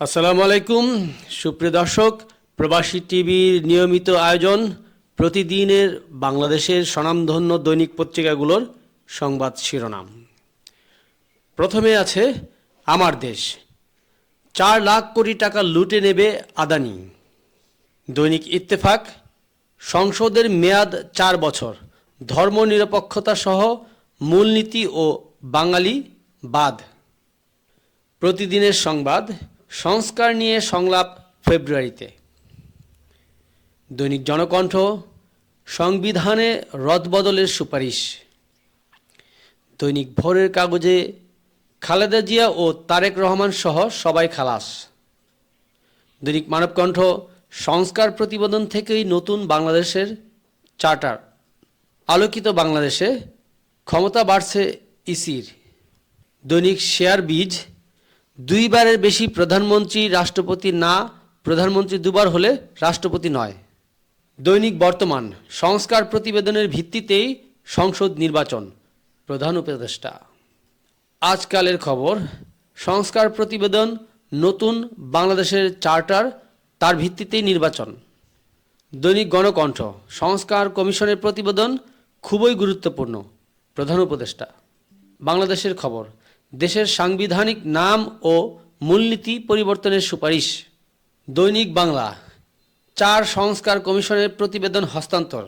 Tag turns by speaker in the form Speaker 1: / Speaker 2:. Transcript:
Speaker 1: আসসালামু আলাইকুম সুপ্রিয় দর্শক, প্রবাসী টিভির নিয়মিত আয়োজন প্রতিদিনের বাংলাদেশের স্বনামধন্য দৈনিক পত্রিকাগুলোর সংবাদ শিরোনাম। প্রথমে আছে আমার দেশ, 4 লাখ কোটি টাকা লুটে নেবে আদানি। দৈনিক ইত্তেফাক, সংসদের মেয়াদ 4 বছর, ধর্মনিরপেক্ষতা সহ মূলনীতি ও বাঙালি বাদ। প্রতিদিনের সংবাদ, সংস্কার নিয়ে সংলাপ ফেব্রুয়ারিতে। দৈনিক জনকণ্ঠ, সংবিধানে রদবদলের সুপারিশ। দৈনিক ভোরের কাগজে, খালেদা জিয়া ও তারেক রহমান সহ সবাই খালাস। দৈনিক মানবকণ্ঠ, সংস্কার প্রতিবেদন থেকেই নতুন বাংলাদেশের চার্টার। আলোকিত বাংলাদেশে ক্ষমতা বাড়ছে ইসির। দৈনিক শেয়ার বীজ, 2বারের বেশি প্রধানমন্ত্রী রাষ্ট্রপতি না, প্রধানমন্ত্রী 2বার হলে রাষ্ট্রপতি নয়। দৈনিক বর্তমান, সংস্কার প্রতিবেদনের ভিত্তিতেই সংসদ নির্বাচন, প্রধান উপদেষ্টা। আজকালের খবর, সংস্কার প্রতিবেদন, নতুন বাংলাদেশের চার্টার, তার ভিত্তিতেই নির্বাচন। দৈনিক গণকণ্ঠ, সংস্কার কমিশনের প্রতিবেদন খুবই গুরুত্বপূর্ণ, প্রধান উপদেষ্টা। বাংলাদেশের খবর, দেশের সাংবিধানিক নাম ও মূলনীতি পরিবর্তনের সুপারিশ। দৈনিক বাংলা, 4 সংস্কার কমিশনের প্রতিবেদন হস্তান্তর।